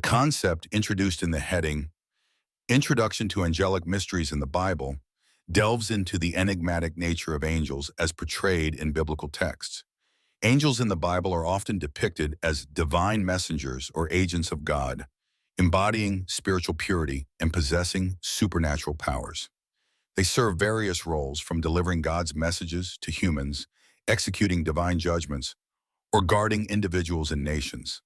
concept introduced in the heading, Introduction to Angelic Mysteries in the Bible, delves into the enigmatic nature of angels as portrayed in biblical texts. Angels in the Bible are often depicted as divine messengers or agents of God, embodying spiritual purity and possessing supernatural powers. They serve various roles, from delivering God's messages to humans, executing divine judgments, or guarding individuals and nations.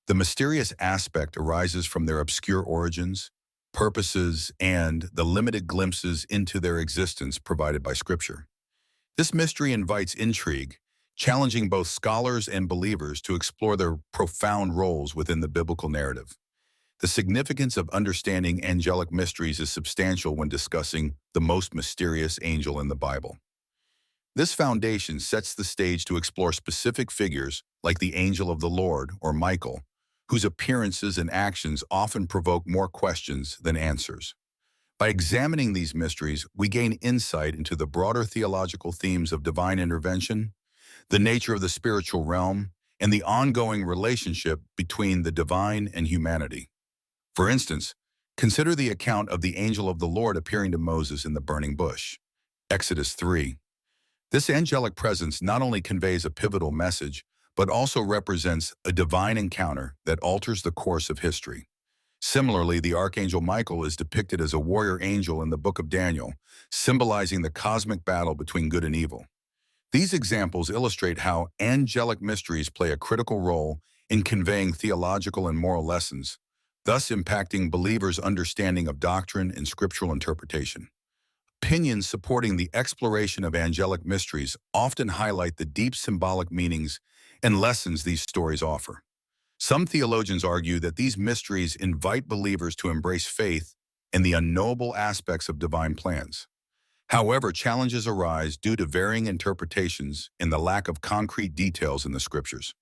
The mysterious aspect arises from their obscure origins, purposes, and the limited glimpses into their existence provided by Scripture. This mystery invites intrigue, challenging both scholars and believers to explore their profound roles within the biblical narrative. The significance of understanding angelic mysteries is substantial when discussing the most mysterious angel in the Bible. This foundation sets the stage to explore specific figures like the angel of the Lord, or Michael, whose appearances and actions often provoke more questions than answers. By examining these mysteries, we gain insight into the broader theological themes of divine intervention, the nature of the spiritual realm, and the ongoing relationship between the divine and humanity. For instance, consider the account of the angel of the Lord appearing to Moses in the burning bush, Exodus 3. This angelic presence not only conveys a pivotal message, but also represents a divine encounter that alters the course of history. Similarly, the archangel Michael is depicted as a warrior angel in the book of Daniel, symbolizing the cosmic battle between good and evil. These examples illustrate how angelic mysteries play a critical role in conveying theological and moral lessons, thus impacting believers' understanding of doctrine and scriptural interpretation. Opinions supporting the exploration of angelic mysteries often highlight the deep symbolic meanings and lessons these stories offer. Some theologians argue that these mysteries invite believers to embrace faith in the unknowable aspects of divine plans. However, challenges arise due to varying interpretations and the lack of concrete details in the scriptures.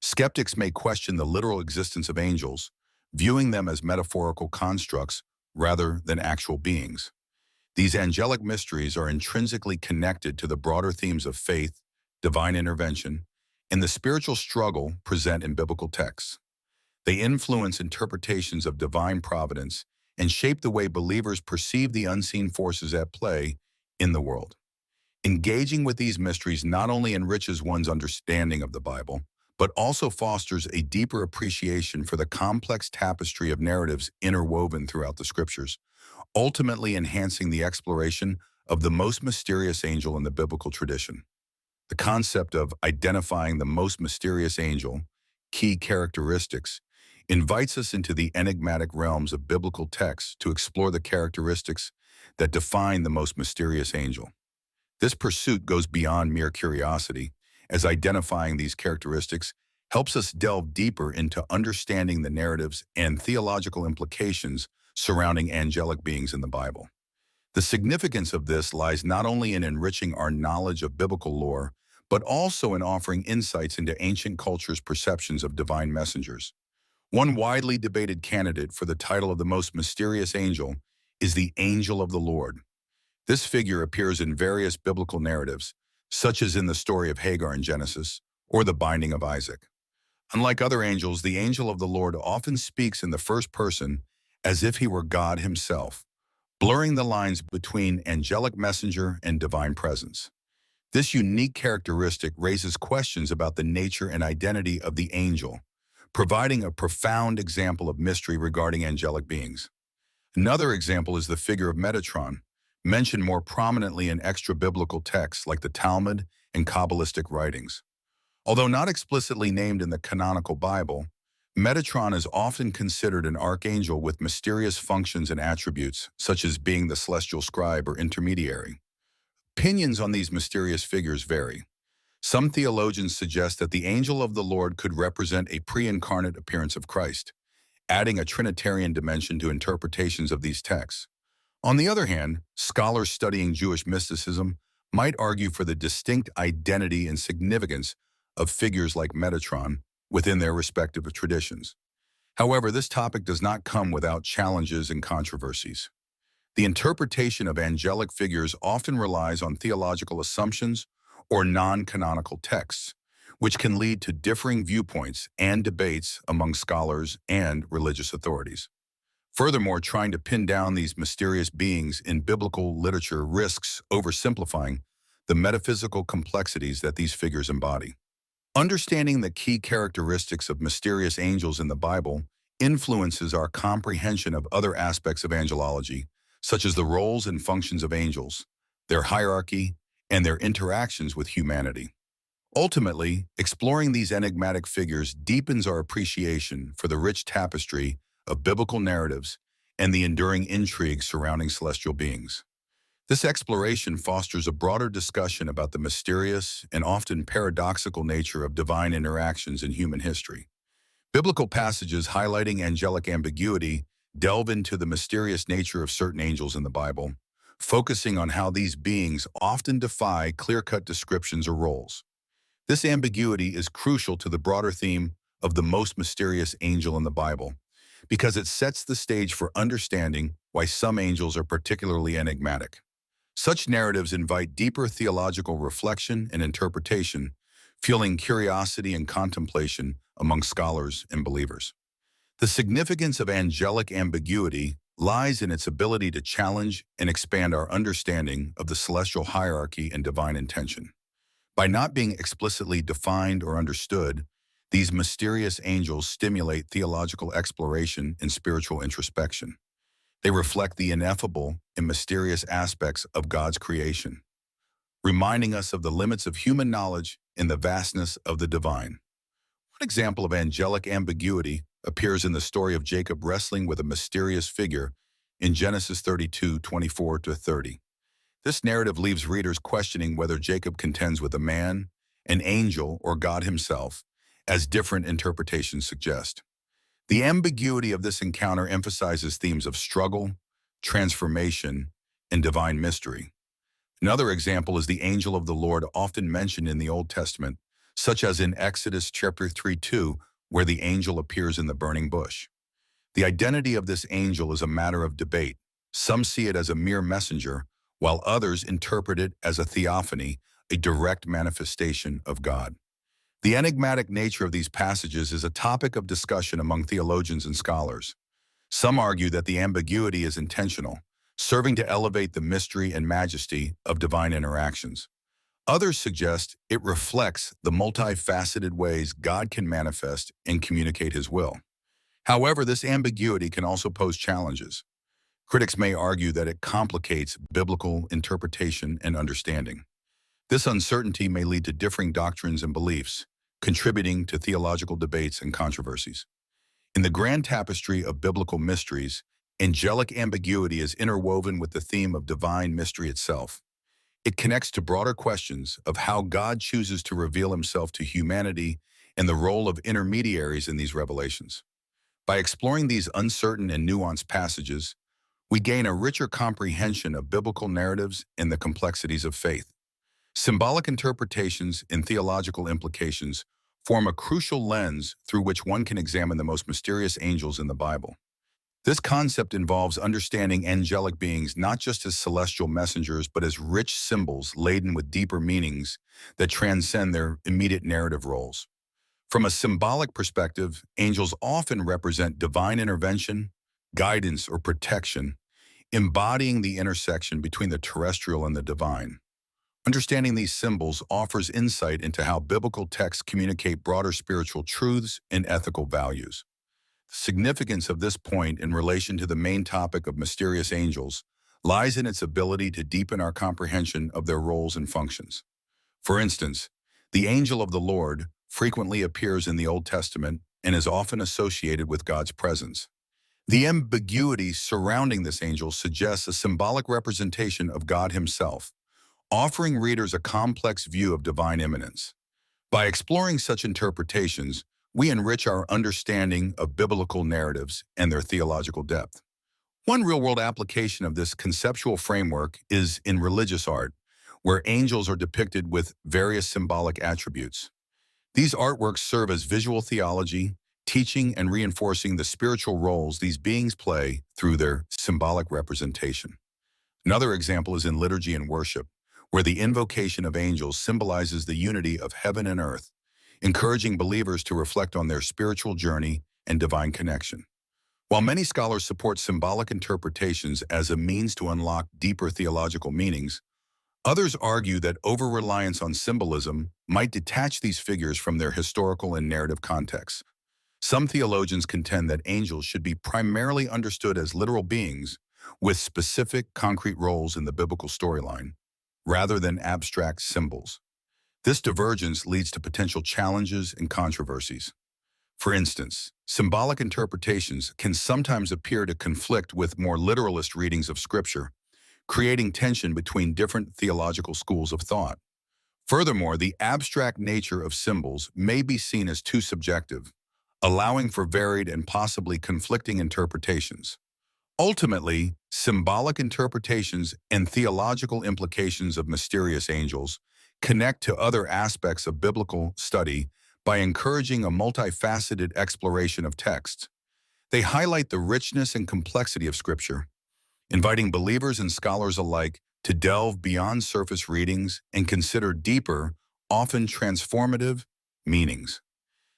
Skeptics may question the literal existence of angels, viewing them as metaphorical constructs rather than actual beings. These angelic mysteries are intrinsically connected to the broader themes of faith, divine intervention, and the spiritual struggle present in biblical texts. They influence interpretations of divine providence and shape the way believers perceive the unseen forces at play in the world. Engaging with these mysteries not only enriches one's understanding of the Bible, but also fosters a deeper appreciation for the complex tapestry of narratives interwoven throughout the Scriptures, ultimately enhancing the exploration of the most mysterious angel in the biblical tradition. The concept of identifying the most mysterious angel, key characteristics, invites us into the enigmatic realms of biblical texts to explore the characteristics that define the most mysterious angel. This pursuit goes beyond mere curiosity, as identifying these characteristics helps us delve deeper into understanding the narratives and theological implications surrounding angelic beings in the Bible. The significance of this lies not only in enriching our knowledge of biblical lore, but also in offering insights into ancient cultures' perceptions of divine messengers. One widely debated candidate for the title of the most mysterious angel is the angel of the Lord. This figure appears in various biblical narratives, such as in the story of Hagar in Genesis or the binding of Isaac. Unlike other angels, the angel of the Lord often speaks in the first person as if he were God himself, blurring the lines between angelic messenger and divine presence. This unique characteristic raises questions about the nature and identity of the angel, providing a profound example of mystery regarding angelic beings. Another example is the figure of Metatron, mentioned more prominently in extra-biblical texts like the Talmud and Kabbalistic writings. Although not explicitly named in the canonical Bible, Metatron is often considered an archangel with mysterious functions and attributes, such as being the celestial scribe or intermediary. Opinions on these mysterious figures vary. Some theologians suggest that the angel of the Lord could represent a pre-incarnate appearance of Christ, adding a Trinitarian dimension to interpretations of these texts. On the other hand, scholars studying Jewish mysticism might argue for the distinct identity and significance of figures like Metatron within their respective traditions. However, this topic does not come without challenges and controversies. The interpretation of angelic figures often relies on theological assumptions or non-canonical texts, which can lead to differing viewpoints and debates among scholars and religious authorities. Furthermore, trying to pin down these mysterious beings in biblical literature risks oversimplifying the metaphysical complexities that these figures embody. Understanding the key characteristics of mysterious angels in the Bible influences our comprehension of other aspects of angelology, such as the roles and functions of angels, their hierarchy, and their interactions with humanity. Ultimately, exploring these enigmatic figures deepens our appreciation for the rich tapestry of biblical narratives and the enduring intrigue surrounding celestial beings. This exploration fosters a broader discussion about the mysterious and often paradoxical nature of divine interactions in human history. Biblical passages highlighting angelic ambiguity delve into the mysterious nature of certain angels in the Bible, focusing on how these beings often defy clear-cut descriptions or roles. This ambiguity is crucial to the broader theme of the most mysterious angel in the Bible, because it sets the stage for understanding why some angels are particularly enigmatic. Such narratives invite deeper theological reflection and interpretation, fueling curiosity and contemplation among scholars and believers. The significance of angelic ambiguity lies in its ability to challenge and expand our understanding of the celestial hierarchy and divine intention. By not being explicitly defined or understood, these mysterious angels stimulate theological exploration and spiritual introspection. They reflect the ineffable and mysterious aspects of God's creation, reminding us of the limits of human knowledge and the vastness of the divine. One example of angelic ambiguity appears in the story of Jacob wrestling with a mysterious figure in Genesis 32:24-30. This narrative leaves readers questioning whether Jacob contends with a man, an angel, or God himself, as different interpretations suggest. The ambiguity of this encounter emphasizes themes of struggle, transformation, and divine mystery. Another example is the angel of the Lord often mentioned in the Old Testament, such as in Exodus chapter 3:2, where the angel appears in the burning bush. The identity of this angel is a matter of debate. Some see it as a mere messenger, while others interpret it as a theophany, a direct manifestation of God. The enigmatic nature of these passages is a topic of discussion among theologians and scholars. Some argue that the ambiguity is intentional, serving to elevate the mystery and majesty of divine interactions. Others suggest it reflects the multifaceted ways God can manifest and communicate his will. However, this ambiguity can also pose challenges. Critics may argue that it complicates biblical interpretation and understanding. This uncertainty may lead to differing doctrines and beliefs, contributing to theological debates and controversies. In the grand tapestry of biblical mysteries, angelic ambiguity is interwoven with the theme of divine mystery itself. It connects to broader questions of how God chooses to reveal himself to humanity and the role of intermediaries in these revelations. By exploring these uncertain and nuanced passages, we gain a richer comprehension of biblical narratives and the complexities of faith. Symbolic interpretations and theological implications form a crucial lens through which one can examine the most mysterious angels in the Bible. This concept involves understanding angelic beings not just as celestial messengers, but as rich symbols laden with deeper meanings that transcend their immediate narrative roles. From a symbolic perspective, angels often represent divine intervention, guidance, or protection, embodying the intersection between the terrestrial and the divine. Understanding these symbols offers insight into how biblical texts communicate broader spiritual truths and ethical values. The significance of this point in relation to the main topic of mysterious angels lies in its ability to deepen our comprehension of their roles and functions. For instance, the angel of the Lord frequently appears in the Old Testament and is often associated with God's presence. The ambiguity surrounding this angel suggests a symbolic representation of God himself, offering readers a complex view of divine immanence. By exploring such interpretations, we enrich our understanding of biblical narratives and their theological depth. One real-world application of this conceptual framework is in religious art, where angels are depicted with various symbolic attributes. These artworks serve as visual theology, teaching and reinforcing the spiritual roles these beings play through their symbolic representation. Another example is in liturgy and worship, where the invocation of angels symbolizes the unity of heaven and earth, encouraging believers to reflect on their spiritual journey and divine connection. While many scholars support symbolic interpretations as a means to unlock deeper theological meanings, others argue that over-reliance on symbolism might detach these figures from their historical and narrative contexts. Some theologians contend that angels should be primarily understood as literal beings with specific, concrete roles in the biblical storyline, rather than abstract symbols. This divergence leads to potential challenges and controversies. For instance, symbolic interpretations can sometimes appear to conflict with more literalist readings of Scripture, creating tension between different theological schools of thought. Furthermore, the abstract nature of symbols may be seen as too subjective, allowing for varied and possibly conflicting interpretations. Ultimately, symbolic interpretations and theological implications of mysterious angels connect to other aspects of biblical study by encouraging a multifaceted exploration of texts. They highlight the richness and complexity of Scripture, inviting believers and scholars alike to delve beyond surface readings and consider deeper, often transformative, meanings.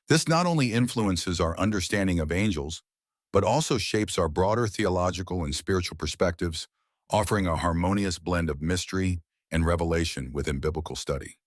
This not only influences our understanding of angels, but also shapes our broader theological and spiritual perspectives, offering a harmonious blend of mystery and revelation within biblical study.